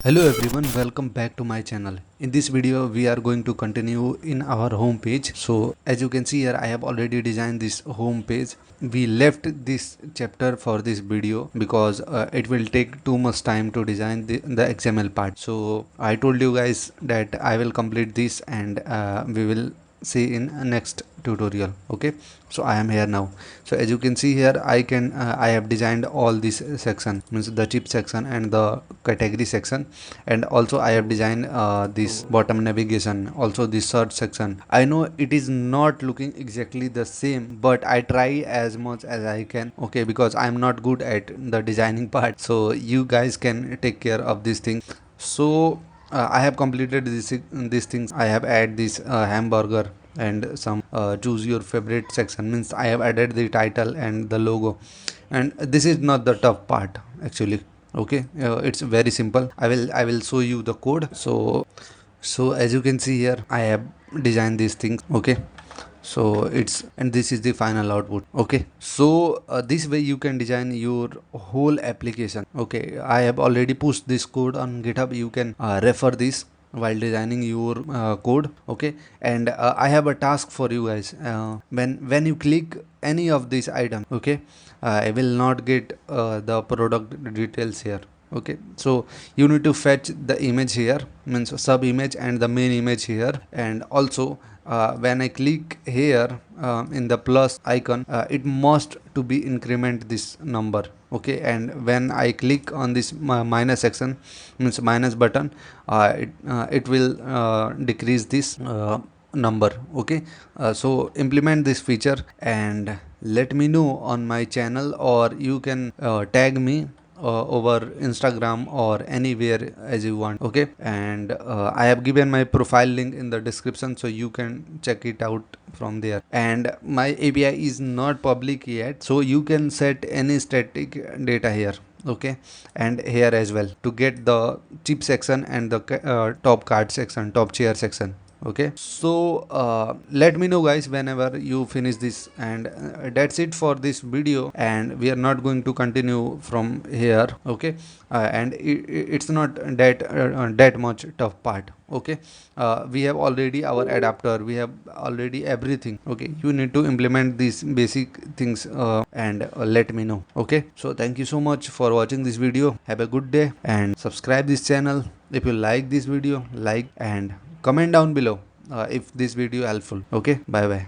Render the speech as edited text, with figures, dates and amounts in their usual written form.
Hello everyone, welcome back to my channel. In this video we are going to continue in our home page. So as you can see here, I have already designed this home page. We left this chapter for this video because it will take too much time to design the XML part. So I told you guys that I will complete this and we will see in next tutorial. Okay, so I am here now. So as you can see here, I have designed all this section, means the chip section and the category section, and also I have designed this bottom navigation, also this search section. I know it is not looking exactly the same, but I try as much as I can. Okay, because I am not good at the designing part, so you guys can take care of this thing. So I have completed these things. I have added this hamburger and some choose your favorite section, means I have added the title and the logo, and this is not the tough part actually. Okay, it's very simple. I will show you the code. So as you can see here, I have designed these things. Okay, so it's, and this is the final output. Okay, so this way you can design your whole application. Okay, I have already pushed this code on GitHub. You can refer this while designing your code. Okay, and I have a task for you guys. When you click any of these items, okay, I will not get the product details here. Okay, so you need to fetch the image here, means sub image and the main image here, and also when I click here in the plus icon, it must to be increment this number. Okay, and when I click on this minus section, means minus button, it will decrease this number. Okay, so implement this feature and let me know on my channel, or you can tag me over Instagram or anywhere as you want. Okay, and I have given my profile link in the description, so you can check it out from there. And my API is not public yet, so you can set any static data here. Okay, and here as well to get the chip section and the top card section, top chair section. Okay, so let me know guys whenever you finish this, and that's it for this video, and we are not going to continue from here. Okay, and it's not that much tough part. Okay, we have already our adapter, we have already everything. Okay, you need to implement these basic things and let me know. Okay, so thank you so much for watching this video. Have a good day and subscribe this channel if you like this video. Like and comment down below if this video helpful. Okay, bye bye.